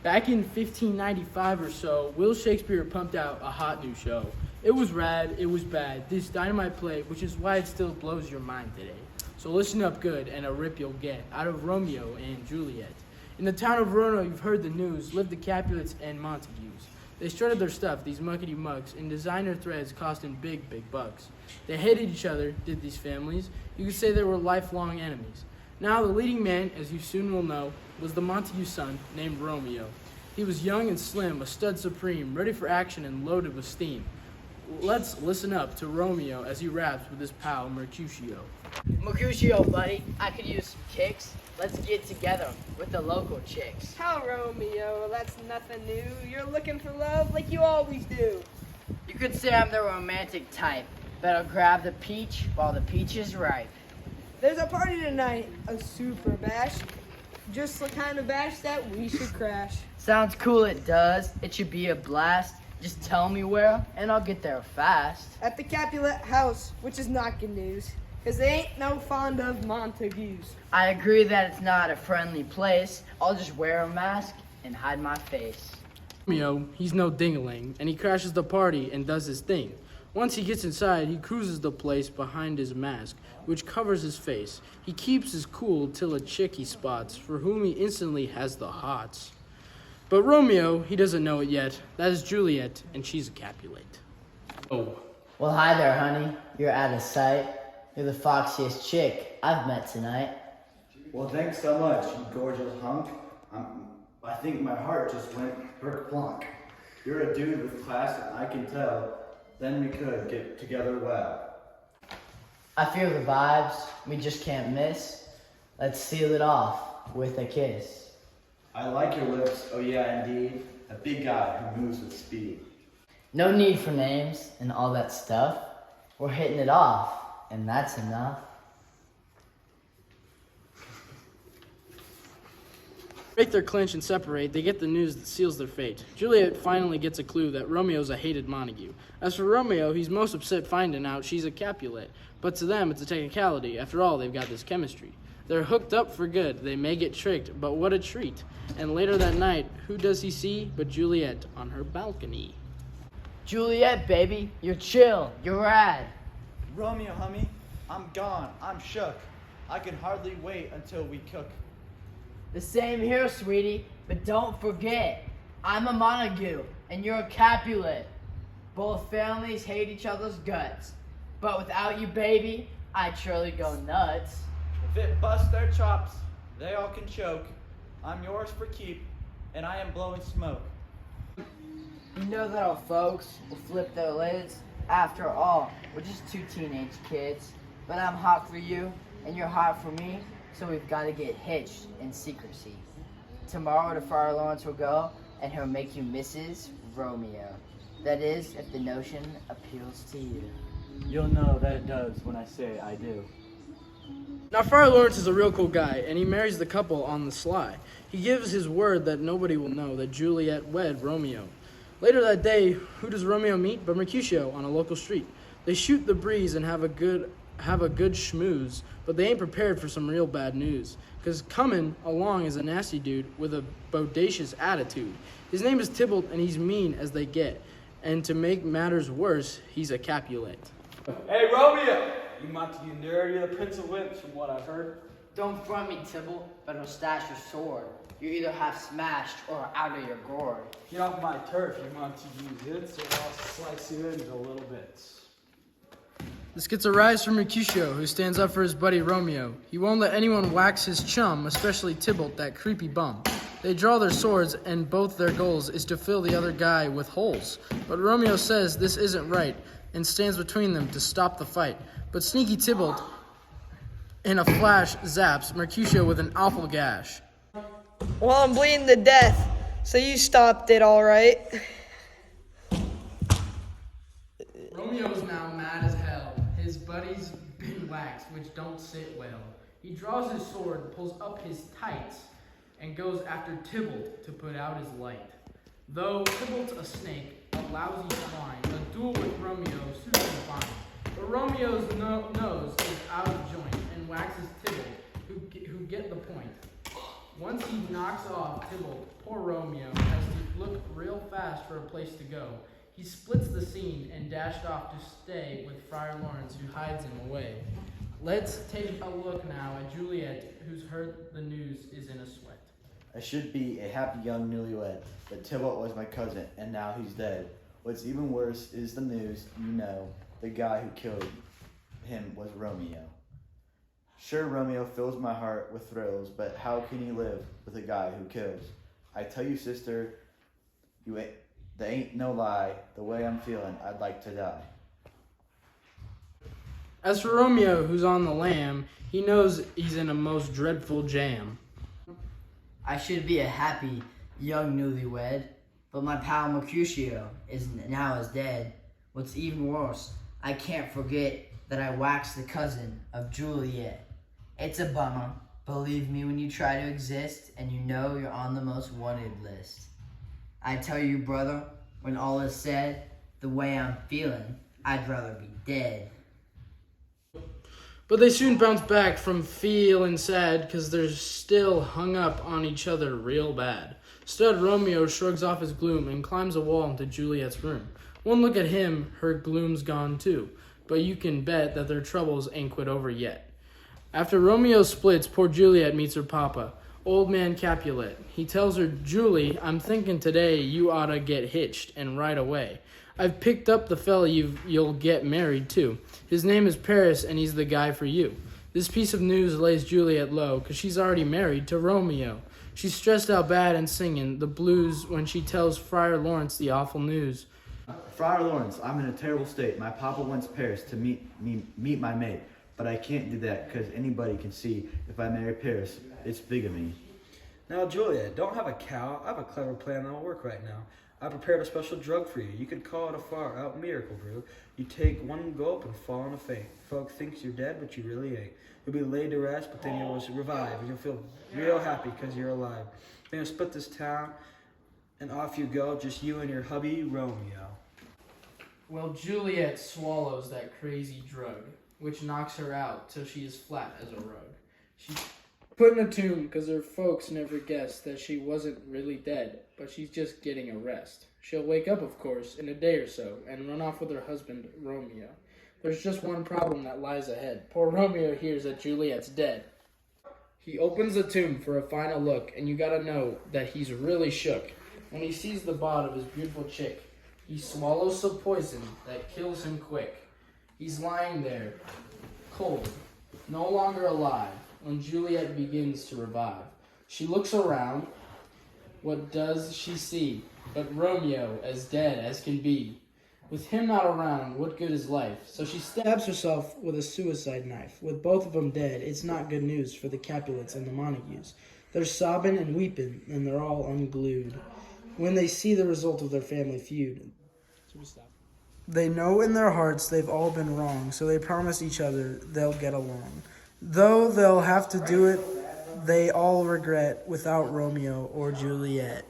Back in 1595 or so, Will Shakespeare pumped out a hot new show. It was rad, it was bad, this dynamite play, which is why it still blows your mind today. So listen up good and a rip you'll get out of Romeo and Juliet. In the town of Roanoke, you've heard the news, lived the Capulets and Montagues. They strutted their stuff, these muckety mucks, in designer threads costing big bucks. They hated each other, did these families. You could say they were lifelong enemies. Now the leading man, as you soon will know, was the Montague son named Romeo. He was young and slim, a stud supreme, ready for action and loaded with steam. Let's listen up to Romeo as he raps with his pal Mercutio. Mercutio, buddy, I could use some kicks. Let's get together with the local chicks. How, Romeo? That's nothing new. You're looking for love like you always do. You could say I'm the romantic type, but I'll grab the peach while the peach is ripe. There's a party tonight, a super bash. Just the kind of bash that we should crash. Sounds cool, it does. It should be a blast. Just tell me where, and I'll get there fast. At the Capulet house, which is not good news, 'cause they ain't no fond of Montagues. I agree that it's not a friendly place. I'll just wear a mask and hide my face. Romeo, he's no dingaling, and he crashes the party and does his thing. Once he gets inside, he cruises the place behind his mask, which covers his face. He keeps his cool till a chick he spots, for whom he instantly has the hots. But Romeo, he doesn't know it yet. That is Juliet, and she's a Capulet. Oh. Well, hi there, honey. You're out of sight. You're the foxiest chick I've met tonight. Well, thanks so much, you gorgeous hunk. I think my heart just went plunk. You're a dude with class, and I can tell. Then we could get together well. I feel the vibes. We just can't miss. Let's seal it off with a kiss. I like your lips, oh yeah, indeed. A big guy who moves with speed. No need for names and all that stuff. We're hitting it off, and that's enough. Break their clinch and separate, they get the news that seals their fate. Juliet finally gets a clue that Romeo's a hated Montague. As for Romeo, he's most upset finding out she's a Capulet. But to them, it's a technicality. After all, they've got this chemistry. They're hooked up for good. They may get tricked, but what a treat. And later that night, who does he see but Juliet on her balcony? Juliet, baby, you're chill. You're rad. Romeo, homie, I'm gone. I'm shook. I can hardly wait until we cook. The same here, sweetie, but don't forget, I'm a Montague, and you're a Capulet. Both families hate each other's guts. But without you, baby, I'd surely go nuts. If it busts their chops, they all can choke. I'm yours for keep, and I am blowing smoke. You know that our folks will flip their lids. After all, we're just two teenage kids. But I'm hot for you, and you're hot for me, so we've got to get hitched in secrecy. Tomorrow to Friar Lawrence will go, and he'll make you Mrs. Romeo. That is, if the notion appeals to you. You'll know that it does when I say I do. Now, Friar Lawrence is a real cool guy, and he marries the couple on the sly. He gives his word that nobody will know that Juliet wed Romeo. Later that day, who does Romeo meet but Mercutio on a local street? They shoot the breeze and have a good schmooze, but they ain't prepared for some real bad news. Because coming along is a nasty dude with a bodacious attitude. His name is Tybalt, and he's mean as they get. And to make matters worse, he's a Capulet. Hey, Romeo! You Montague nerd, you're the Prince of Wimps from what I've heard. Don't front me, Tybalt, but I'll stash your sword. You're either half smashed or out of your gourd. Get off my turf, you Montague hits, or I'll slice you into little bits. This gets a rise from Mercutio, who stands up for his buddy Romeo. He won't let anyone wax his chum, especially Tybalt, that creepy bum. They draw their swords, and both their goals is to fill the other guy with holes. But Romeo says this isn't right, and stands between them to stop the fight. But sneaky Tybalt, in a flash, zaps Mercutio with an awful gash. Well, I'm bleeding to death, so you stopped it all right. Romeo's now mad as hell. His buddy's been waxed, which don't sit well. He draws his sword, pulls up his tights, and goes after Tybalt to put out his light. Though Tybalt's a snake, a lousy swine, a duel with Romeo suits him fine. But Romeo's nose is out of joint and waxes Tybalt, who get the point. Once he knocks off Tybalt, poor Romeo has to look real fast for a place to go. He splits the scene and dashed off to stay with Friar Lawrence, who hides him away. Let's take a look now at Juliet, who's heard the news is in a sweat. I should be a happy young newlywed, but Tybalt was my cousin, and now he's dead. What's even worse is the news, the guy who killed him was Romeo. Sure, Romeo fills my heart with thrills, but how can he live with a guy who kills? I tell you, sister, there ain't no lie. The way I'm feeling, I'd like to die. As for Romeo, who's on the lam, he knows he's in a most dreadful jam. I should be a happy young newlywed, but my pal Mercutio is dead. What's even worse, I can't forget that I waxed the cousin of Juliet. It's a bummer, believe me when you try to exist and you know you're on the most wanted list. I tell you, brother, when all is said, the way I'm feeling, I'd rather be dead. But they soon bounce back from feeling sad because they're still hung up on each other real bad. Stud Romeo shrugs off his gloom and climbs a wall into Juliet's room. One look at him, her gloom's gone too, but you can bet that their troubles ain't quit over yet. After Romeo splits, poor Juliet meets her papa, old man Capulet. He tells her, Julie, I'm thinking today you oughta get hitched, and right away. I've picked up the fella you'll get married to. His name is Paris, and he's the guy for you. This piece of news lays Juliet low, 'cause she's already married to Romeo. She's stressed out bad and singing the blues when she tells Friar Lawrence the awful news. Friar Lawrence, I'm in a terrible state. My papa wants Paris to meet my mate, but I can't do that because anybody can see if I marry Paris, it's bigamy. Now, Juliet, don't have a cow. I have a clever plan that'll work right now. I prepared a special drug for you. You could call it a far-out miracle brew. You take one gulp and fall in a faint. Folk thinks you're dead, but you really ain't. You'll be laid to rest, but then you'll revive, and you'll feel real happy because you're alive. Then you'll split this town, and off you go, just you and your hubby, Romeo. Well, Juliet swallows that crazy drug, which knocks her out till she is flat as a rug. She's put in a tomb because her folks never guessed that she wasn't really dead, but she's just getting a rest. She'll wake up, of course, in a day or so and run off with her husband, Romeo. There's just one problem that lies ahead. Poor Romeo hears that Juliet's dead. He opens the tomb for a final look, and you gotta know that he's really shook. When he sees the bod of his beautiful chick, he swallows some poison that kills him quick. He's lying there, cold, no longer alive, when Juliet begins to revive. She looks around. What does she see? But Romeo as dead as can be. With him not around, what good is life? So she stabs herself with a suicide knife. With both of them dead, it's not good news for the Capulets and the Montagues. They're sobbing and weeping, and they're all unglued when they see the result of their family feud. They know in their hearts they've all been wrong, so they promise each other they'll get along. Though they'll have to do it, they all regret without Romeo or Juliet.